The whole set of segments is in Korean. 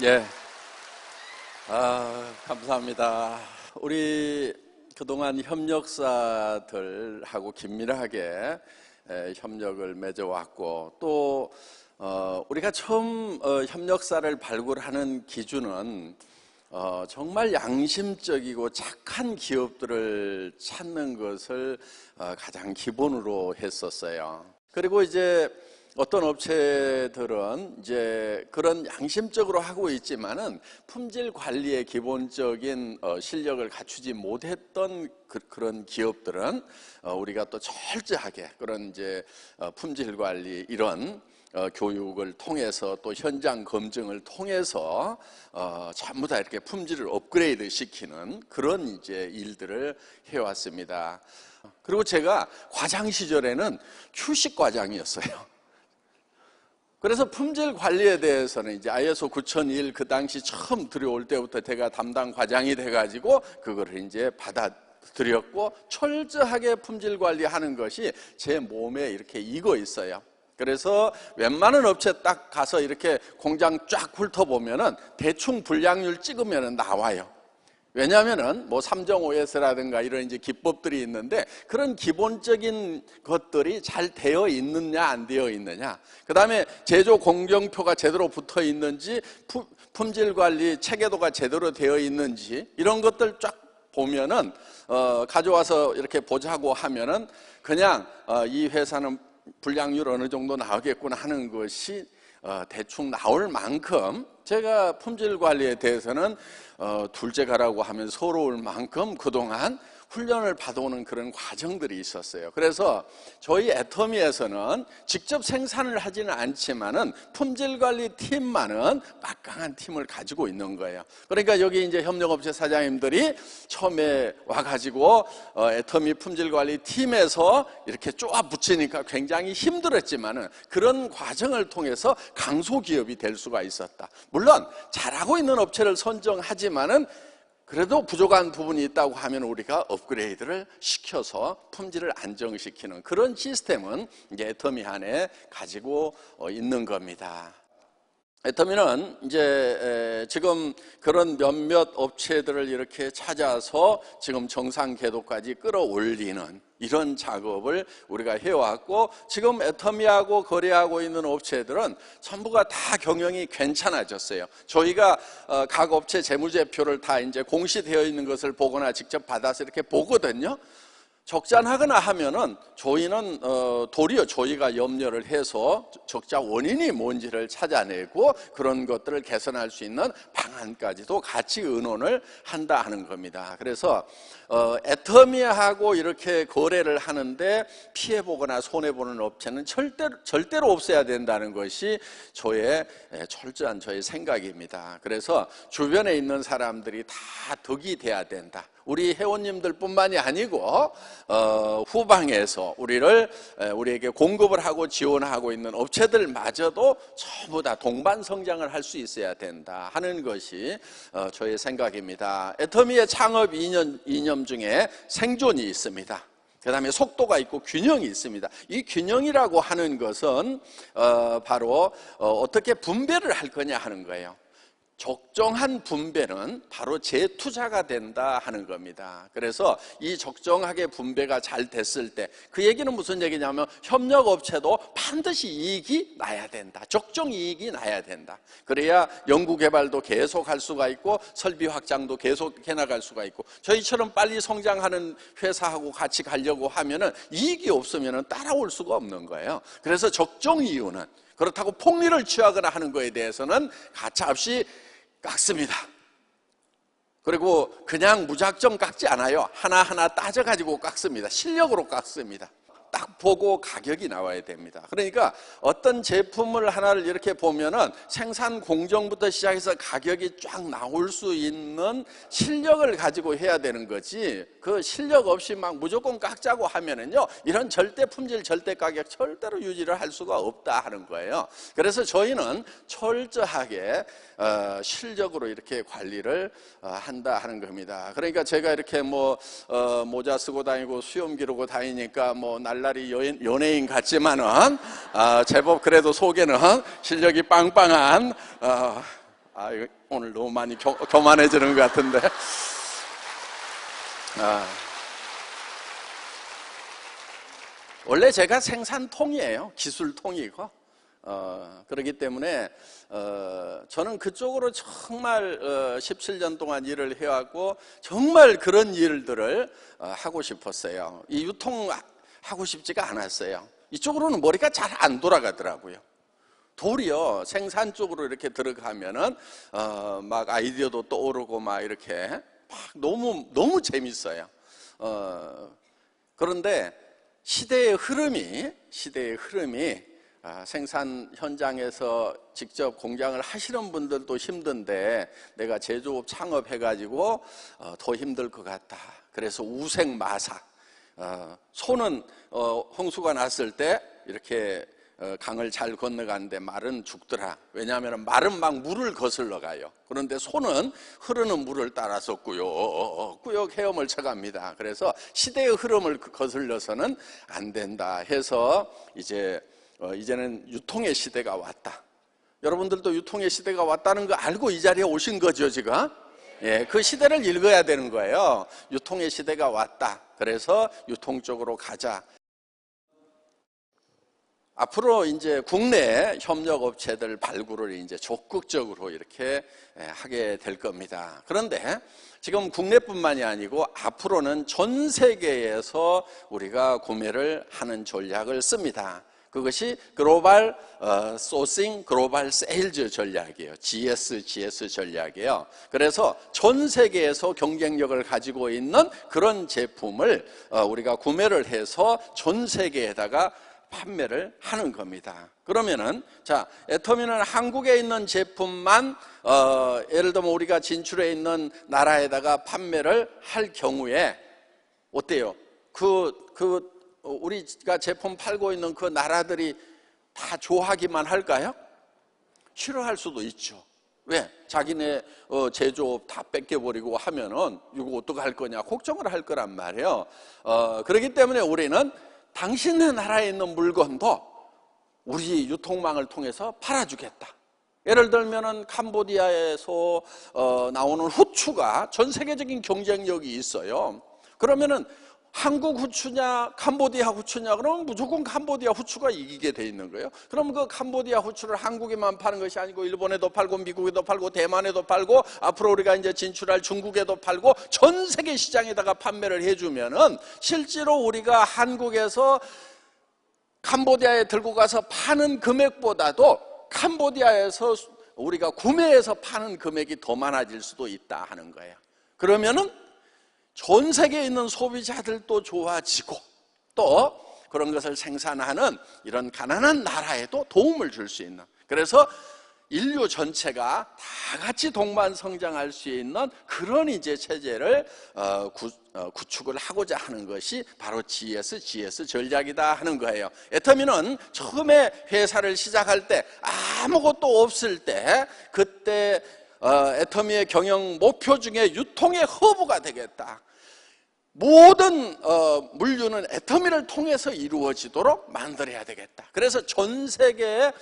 예. 감사합니다. 우리 그동안 협력사들하고 긴밀하게 협력을 맺어왔고, 또 우리가 처음 협력사를 발굴하는 기준은 정말 양심적이고 착한 기업들을 찾는 것을 가장 기본으로 했었어요. 그리고 이제 어떤 업체들은 이제 그런 양심적으로 하고 있지만은 품질 관리의 기본적인 실력을 갖추지 못했던 그런 기업들은 우리가 또 철저하게 그런 이제 품질 관리 이런 교육을 통해서 또 현장 검증을 통해서 전부 다 이렇게 품질을 업그레이드 시키는 그런 이제 일들을 해왔습니다. 그리고 제가 과장 시절에는 휴식 과장이었어요. 그래서 품질 관리에 대해서는 이제 ISO 9001 그 당시 처음 들여올 때부터 제가 담당 과장이 돼가지고 그거를 이제 받아들였고, 철저하게 품질 관리하는 것이 제 몸에 이렇게 익어 있어요. 그래서 웬만한 업체 딱 가서 이렇게 공장 쫙 훑어보면은 대충 불량률 찍으면은 나와요. 왜냐하면은 뭐 3.5S라든가 이런 이제 기법들이 있는데 그런 기본적인 것들이 잘 되어 있느냐 안 되어 있느냐, 그 다음에 제조 공정표가 제대로 붙어 있는지, 품질 관리 체계도가 제대로 되어 있는지, 이런 것들 쫙 보면은 가져와서 이렇게 보자고 하면은 그냥 이 회사는 불량률 어느 정도 나오겠구나 하는 것이 대충 나올 만큼, 제가 품질 관리에 대해서는 둘째 가라고 하면 서러울 만큼 그동안 훈련을 받아오는 그런 과정들이 있었어요. 그래서 저희 애터미에서는 직접 생산을 하지는 않지만은 품질관리 팀만은 막강한 팀을 가지고 있는 거예요. 그러니까 여기 이제 협력업체 사장님들이 처음에 와가지고 애터미 품질관리 팀에서 이렇게 쪼아 붙이니까 굉장히 힘들었지만은 그런 과정을 통해서 강소기업이 될 수가 있었다. 물론 잘하고 있는 업체를 선정하지만은 그래도 부족한 부분이 있다고 하면 우리가 업그레이드를 시켜서 품질을 안정시키는 그런 시스템은 이제 애터미 안에 가지고 있는 겁니다. 애터미는 이제 지금 그런 몇몇 업체들을 이렇게 찾아서 지금 정상 궤도까지 끌어올리는 이런 작업을 우리가 해왔고, 지금 애터미하고 거래하고 있는 업체들은 전부가 다 경영이 괜찮아졌어요. 저희가 각 업체 재무제표를 다 이제 공시되어 있는 것을 보거나 직접 받아서 이렇게 보거든요. 적자나거나 하면은 저희는 도리어 저희가 염려를 해서 적자 원인이 뭔지를 찾아내고 그런 것들을 개선할 수 있는 방안까지도 같이 의논을 한다 하는 겁니다. 그래서 애터미하고 이렇게 거래를 하는데 피해보거나 손해보는 업체는 절대로 없어야 된다는 것이 저의 철저한 저의 생각입니다. 그래서 주변에 있는 사람들이 다 덕이 돼야 된다. 우리 회원님들 뿐만이 아니고 후방에서 우리에게 공급을 하고 지원하고 있는 업체들마저도 전부 다 동반 성장을 할 수 있어야 된다 하는 것이 저의 생각입니다. 애터미의 창업 이념 중에 생존이 있습니다. 그 다음에 속도가 있고 균형이 있습니다. 이 균형이라고 하는 것은 바로 어떻게 분배를 할 거냐 하는 거예요. 적정한 분배는 바로 재투자가 된다 하는 겁니다. 그래서 이 적정하게 분배가 잘 됐을 때, 그 얘기는 무슨 얘기냐면 협력업체도 반드시 이익이 나야 된다. 적정 이익이 나야 된다. 그래야 연구개발도 계속 할 수가 있고 설비 확장도 계속 해나갈 수가 있고, 저희처럼 빨리 성장하는 회사하고 같이 가려고 하면은 이익이 없으면은 따라올 수가 없는 거예요. 그래서 적정 이유는, 그렇다고 폭리를 취하거나 하는 거에 대해서는 가차없이 깎습니다. 그리고 그냥 무작정 깎지 않아요. 하나하나 따져가지고 깎습니다. 실력으로 깎습니다. 딱 보고 가격이 나와야 됩니다. 그러니까 어떤 제품을 하나를 이렇게 보면은 생산 공정부터 시작해서 가격이 쫙 나올 수 있는 실력을 가지고 해야 되는 거지, 그 실력 없이 막 무조건 깎자고 하면은요, 이런 절대 품질, 절대 가격 절대로 유지를 할 수가 없다 하는 거예요. 그래서 저희는 철저하게 실력으로 이렇게 관리를 한다 하는 겁니다. 그러니까 제가 이렇게 모자 쓰고 다니고 수염 기르고 다니니까 날라리 연예인 같지만은 제법 그래도 속에는 실력이 빵빵한 이거 오늘 너무 많이 교만해지는 것 같은데. 원래 제가 생산통이에요. 기술통이고. 그렇기 때문에 저는 그쪽으로 정말 17년 동안 일을 해왔고 정말 그런 일들을 하고 싶었어요. 이 유통하고 싶지가 않았어요. 이쪽으로는 머리가 잘 안 돌아가더라고요. 도리어 생산 쪽으로 이렇게 들어가면은 막 아이디어도 떠오르고 막 이렇게 막 너무 재밌어요. 그런데 시대의 흐름이 생산 현장에서 직접 공장을 하시는 분들도 힘든데 내가 제조업 창업해가지고 더 힘들 것 같다. 그래서 우생마사. 소는 홍수가 났을 때 이렇게 강을 잘 건너가는데 말은 죽더라. 왜냐하면 말은 막 물을 거슬러 가요. 그런데 소는 흐르는 물을 따라서 꾸역꾸역 헤엄을 쳐갑니다. 그래서 시대의 흐름을 거슬려서는 안 된다 해서 이제는 유통의 시대가 왔다. 여러분들도 유통의 시대가 왔다는 거 알고 이 자리에 오신 거죠, 지금? 예, 그 시대를 읽어야 되는 거예요. 유통의 시대가 왔다. 그래서 유통 쪽으로 가자. 앞으로 이제 국내 협력업체들 발굴을 이제 적극적으로 이렇게 하게 될 겁니다. 그런데 지금 국내뿐만이 아니고 앞으로는 전 세계에서 우리가 구매를 하는 전략을 씁니다. 그것이 글로벌 소싱, 글로벌 세일즈 전략이에요. GS 전략이에요. 그래서 전 세계에서 경쟁력을 가지고 있는 그런 제품을 우리가 구매를 해서 전 세계에다가 판매를 하는 겁니다. 그러면은 애터미는 한국에 있는 제품만 예를 들면 우리가 진출해 있는 나라에다가 판매를 할 경우에 어때요? 우리가 제품 팔고 있는 그 나라들이 다 좋아하기만 할까요? 싫어할 수도 있죠. 왜? 자기네 제조업 다 뺏겨버리고 하면은 이거 어떡할 거냐 걱정을 할 거란 말이에요. 그렇기 때문에 우리는 당신네 나라에 있는 물건도 우리 유통망을 통해서 팔아주겠다. 예를 들면은 캄보디아에서 나오는 후추가 전 세계적인 경쟁력이 있어요. 그러면은 한국 후추냐 캄보디아 후추냐 그러면 무조건 캄보디아 후추가 이기게 돼 있는 거예요. 그럼 그 캄보디아 후추를 한국에만 파는 것이 아니고 일본에도 팔고 미국에도 팔고 대만에도 팔고 앞으로 우리가 이제 진출할 중국에도 팔고 전 세계 시장에다가 판매를 해주면은 실제로 우리가 한국에서 캄보디아에 들고 가서 파는 금액보다도 캄보디아에서 우리가 구매해서 파는 금액이 더 많아질 수도 있다 하는 거예요. 그러면은 전 세계에 있는 소비자들도 좋아지고 또 그런 것을 생산하는 이런 가난한 나라에도 도움을 줄 수 있는, 그래서 인류 전체가 다 같이 동반 성장할 수 있는 그런 이제 체제를 구축을 하고자 하는 것이 바로 GS 전략이다 하는 거예요. 애터미는 처음에 회사를 시작할 때 아무것도 없을 때 그때 애터미의 경영 목표 중에 유통의 허브가 되겠다. 모든 물류는 애터미를 통해서 이루어지도록 만들어야 되겠다. 그래서 전 세계의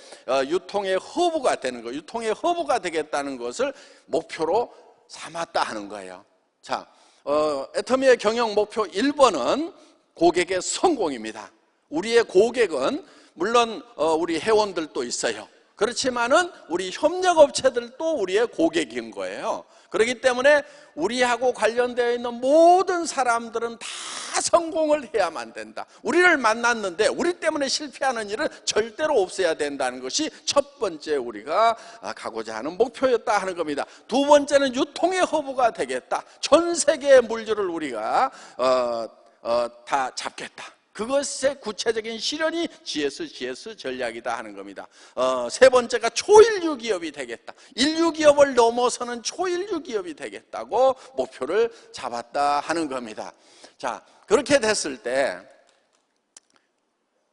유통의 허브가 되는 거, 유통의 허브가 되겠다는 것을 목표로 삼았다 하는 거예요. 자, 애터미의 경영 목표 1번은 고객의 성공입니다. 우리의 고객은 물론 우리 회원들도 있어요. 그렇지만은 우리 협력업체들도 우리의 고객인 거예요. 그렇기 때문에 우리하고 관련되어 있는 모든 사람들은 다 성공을 해야만 된다. 우리를 만났는데 우리 때문에 실패하는 일은 절대로 없어야 된다는 것이 첫 번째 우리가 가고자 하는 목표였다 하는 겁니다. 두 번째는 유통의 허브가 되겠다. 전 세계의 물류를 우리가 다 잡겠다. 그것의 구체적인 실현이 GS 전략이다 하는 겁니다. 세 번째가 초인류 기업이 되겠다. 인류 기업을 넘어서는 초인류 기업이 되겠다고 목표를 잡았다 하는 겁니다. 자, 그렇게 됐을 때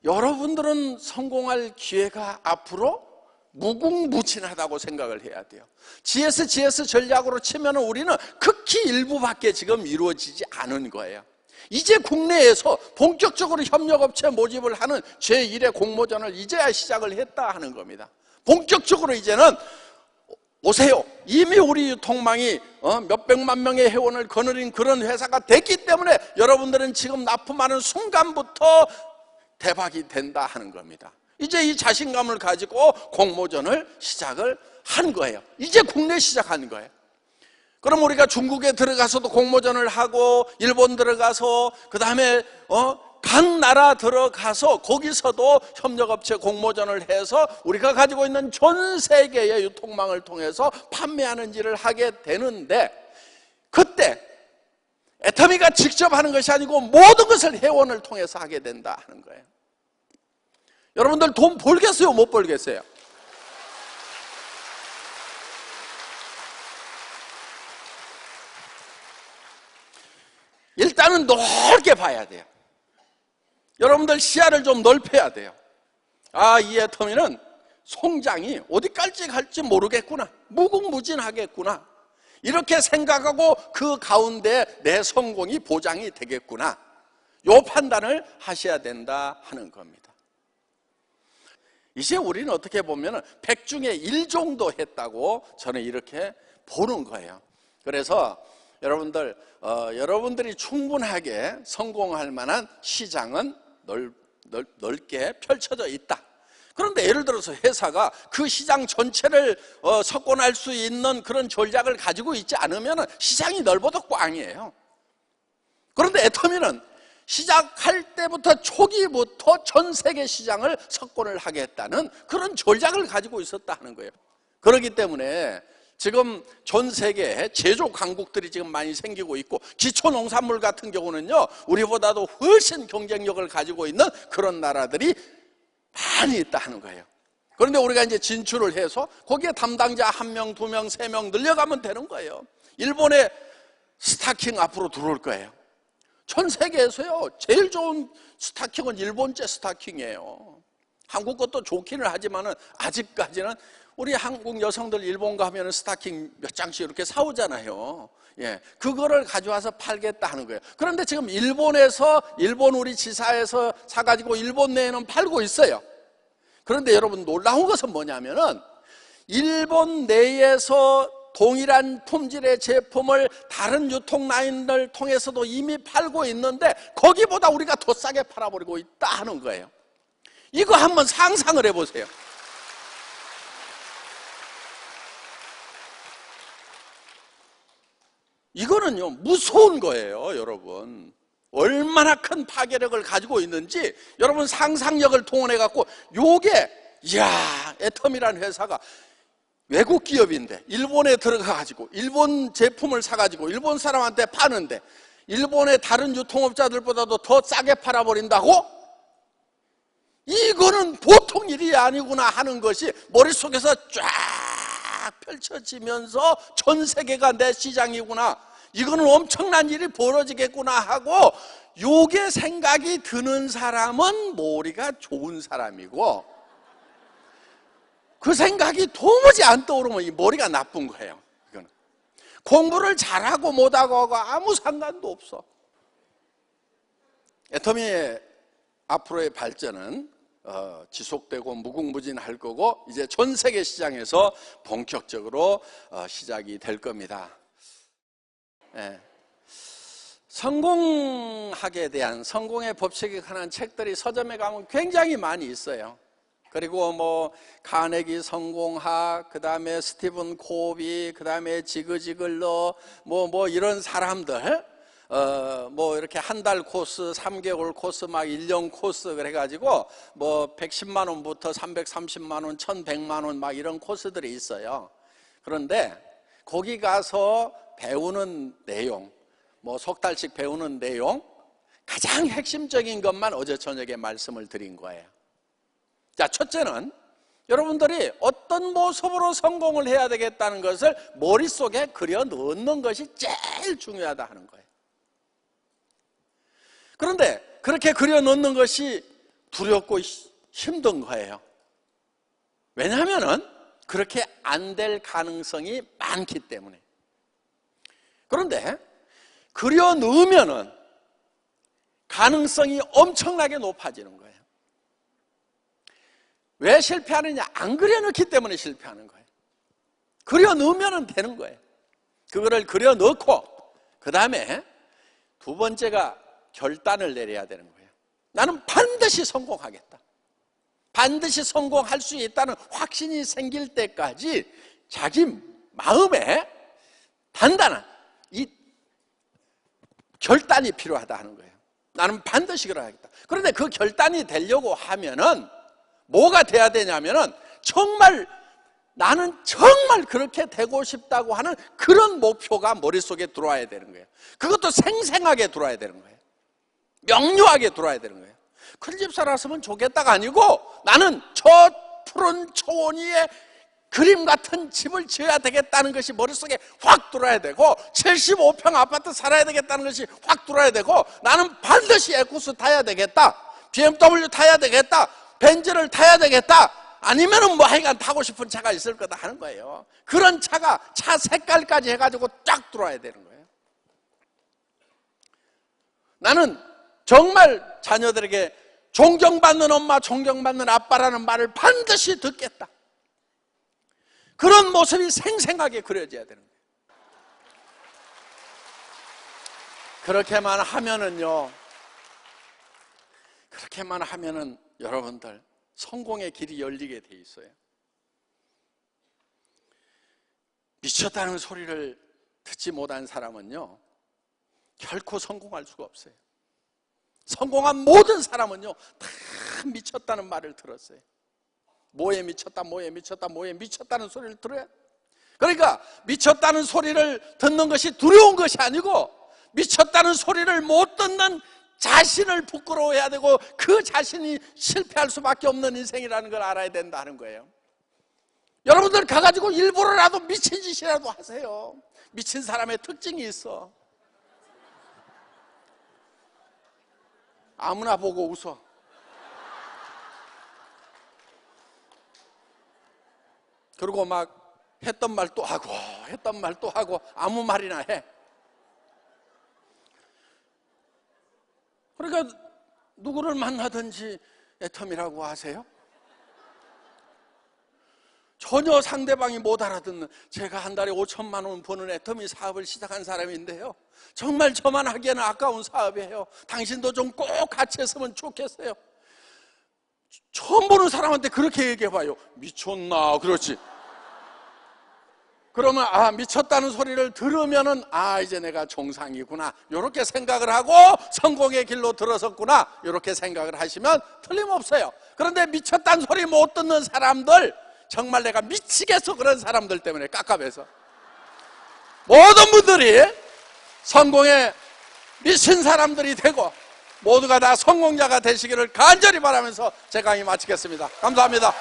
여러분들은 성공할 기회가 앞으로 무궁무진하다고 생각을 해야 돼요. GS 전략으로 치면 우리는 극히 일부밖에 지금 이루어지지 않은 거예요. 이제 국내에서 본격적으로 협력업체 모집을 하는 제1의 공모전을 이제야 시작을 했다 하는 겁니다. 본격적으로 이제는 보세요. 이미 우리 유통망이 몇백만 명의 회원을 거느린 그런 회사가 됐기 때문에 여러분들은 지금 납품하는 순간부터 대박이 된다 하는 겁니다. 이제 이 자신감을 가지고 공모전을 시작을 한 거예요. 이제 국내 시작한 거예요. 그럼 우리가 중국에 들어가서도 공모전을 하고 일본 들어가서 그 다음에 각 나라 들어가서 거기서도 협력업체 공모전을 해서 우리가 가지고 있는 전 세계의 유통망을 통해서 판매하는 일을 하게 되는데, 그때 애터미가 직접 하는 것이 아니고 모든 것을 회원을 통해서 하게 된다 하는 거예요. 여러분들 돈 벌겠어요? 못 벌겠어요? 일단은 넓게 봐야 돼요. 여러분들 시야를 좀 넓혀야 돼요. 이 애터미는 송장이 어디까지 갈지 모르겠구나, 무궁무진하겠구나, 이렇게 생각하고 그 가운데 내 성공이 보장이 되겠구나, 이 판단을 하셔야 된다 하는 겁니다. 이제 우리는 어떻게 보면 100 중에 1 정도 했다고 저는 이렇게 보는 거예요. 그래서 여러분들, 여러분들이 충분하게 성공할 만한 시장은 넓게 펼쳐져 있다. 그런데 예를 들어서 회사가 그 시장 전체를 석권할 수 있는 그런 전략을 가지고 있지 않으면 시장이 넓어도 꽝이에요. 그런데 애터미는 시작할 때부터 초기부터 전 세계 시장을 석권을 하겠다는 그런 전략을 가지고 있었다 하는 거예요. 그렇기 때문에 지금 전 세계에 제조 강국들이 지금 많이 생기고 있고, 기초 농산물 같은 경우는요, 우리보다도 훨씬 경쟁력을 가지고 있는 그런 나라들이 많이 있다 하는 거예요. 그런데 우리가 이제 진출을 해서 거기에 담당자 1명, 2명, 3명 늘려가면 되는 거예요. 일본의 스타킹 앞으로 들어올 거예요. 전 세계에서요, 제일 좋은 스타킹은 일본제 스타킹이에요. 한국 것도 좋기는 하지만은 아직까지는 우리 한국 여성들 일본 가면 스타킹 몇 장씩 이렇게 사오잖아요. 예, 그거를 가져와서 팔겠다 하는 거예요. 그런데 지금 일본에서, 일본 우리 지사에서 사가지고 일본 내에는 팔고 있어요. 그런데 여러분, 놀라운 것은 뭐냐면은 일본 내에서 동일한 품질의 제품을 다른 유통 라인을 통해서도 이미 팔고 있는데 거기보다 우리가 더 싸게 팔아버리고 있다 하는 거예요. 이거 한번 상상을 해보세요. 이거는요, 무서운 거예요, 여러분. 얼마나 큰 파괴력을 가지고 있는지 여러분 상상력을 동원해 갖고, 요게, 이야, 애터미라는 회사가 외국 기업인데 일본에 들어가 가지고 일본 제품을 사 가지고 일본 사람한테 파는데 일본의 다른 유통업자들보다도 더 싸게 팔아버린다고? 이거는 보통 일이 아니구나 하는 것이 머릿속에서 쫙 펼쳐지면서 전 세계가 내 시장이구나, 이거는 엄청난 일이 벌어지겠구나 하고 요게 생각이 드는 사람은 머리가 좋은 사람이고, 그 생각이 도무지 안 떠오르면 이 머리가 나쁜 거예요. 이거는 공부를 잘하고 못하고 아무 상관도 없어. 애터미의 앞으로의 발전은 지속되고 무궁무진할 거고, 이제 전 세계 시장에서 본격적으로 시작이 될 겁니다. 예. 성공학에 대한, 성공의 법칙에 관한 책들이 서점에 가면 굉장히 많이 있어요. 그리고 뭐 카네기 성공학, 그 다음에 스티븐 코비, 그 다음에 지그지글러, 뭐 이런 사람들, 뭐 이렇게 한 달 코스, 3개월 코스, 막 1년 코스 그래가지고 뭐 110만 원부터 330만 원, 1100만 원 막 이런 코스들이 있어요. 그런데 거기 가서 배우는 내용, 뭐 석 달씩 배우는 내용, 가장 핵심적인 것만 어제 저녁에 말씀을 드린 거예요. 자, 첫째는 여러분들이 어떤 모습으로 성공을 해야 되겠다는 것을 머릿속에 그려 넣는 것이 제일 중요하다 하는 거예요. 그런데 그렇게 그려 넣는 것이 두렵고 힘든 거예요. 왜냐하면 그렇게 안 될 가능성이 많기 때문에. 그런데 그려 넣으면은 가능성이 엄청나게 높아지는 거예요. 왜 실패하느냐? 안 그려놓기 때문에 실패하는 거예요. 그려 넣으면 되는 거예요. 그거를 그려 넣고 그 다음에 두 번째가 결단을 내려야 되는 거예요. 나는 반드시 성공하겠다. 반드시 성공할 수 있다는 확신이 생길 때까지 자기 마음에 단단한 이 결단이 필요하다 하는 거예요. 나는 반드시 그러하겠다. 그런데 그 결단이 되려고 하면은 뭐가 돼야 되냐면은 나는 정말 그렇게 되고 싶다고 하는 그런 목표가 머릿속에 들어와야 되는 거예요. 그것도 생생하게 들어와야 되는 거예요. 명료하게 들어와야 되는 거예요. 큰 집 살았으면 좋겠다가 아니고 나는 저 푸른 초원 위에 그림 같은 집을 지어야 되겠다는 것이 머릿속에 확 들어와야 되고 75평 아파트 살아야 되겠다는 것이 확 들어와야 되고 나는 반드시 에쿠스 타야 되겠다, BMW 타야 되겠다, 벤츠를 타야 되겠다, 아니면은 뭐 하여간 타고 싶은 차가 있을 거다 하는 거예요. 그런 차가 차 색깔까지 해가지고 쫙 들어와야 되는 거예요. 나는 정말 자녀들에게 존경받는 엄마, 존경받는 아빠라는 말을 반드시 듣겠다. 그런 모습이 생생하게 그려져야 되는 거예요. 그렇게만 하면은 여러분들 성공의 길이 열리게 돼 있어요. 미쳤다는 소리를 듣지 못한 사람은요 결코 성공할 수가 없어요. 성공한 모든 사람은요 다 미쳤다는 말을 들었어요. 뭐에 미쳤다, 뭐에 미쳤다, 뭐에 미쳤다는 소리를 들어요. 그러니까 미쳤다는 소리를 듣는 것이 두려운 것이 아니고 미쳤다는 소리를 못 듣는 자신을 부끄러워해야 되고 그 자신이 실패할 수밖에 없는 인생이라는 걸 알아야 된다는 거예요. 여러분들 가가지고 일부러라도 미친 짓이라도 하세요. 미친 사람의 특징이 있어. 아무나 보고 웃어. 그리고 막 했던 말 또 하고 했던 말 또 하고 아무 말이나 해. 그러니까 누구를 만나든지 애텀이라고 하세요? 전혀 상대방이 못 알아듣는, 제가 한 달에 5천만 원 버는 애터미 사업을 시작한 사람인데요 정말 저만 하기에는 아까운 사업이에요. 당신도 좀 꼭 같이 했으면 좋겠어요. 처음 보는 사람한테 그렇게 얘기해봐요. 미쳤나? 그렇지. 그러면 미쳤다는 소리를 들으면은 이제 내가 정상이구나 이렇게 생각을 하고 성공의 길로 들어섰구나 이렇게 생각을 하시면 틀림없어요. 그런데 미쳤다는 소리 못 듣는 사람들, 정말 내가 미치겠어 그런 사람들 때문에 깝깝해서 모든 분들이 성공에 미친 사람들이 되고 모두가 다 성공자가 되시기를 간절히 바라면서 제 강의 마치겠습니다. 감사합니다.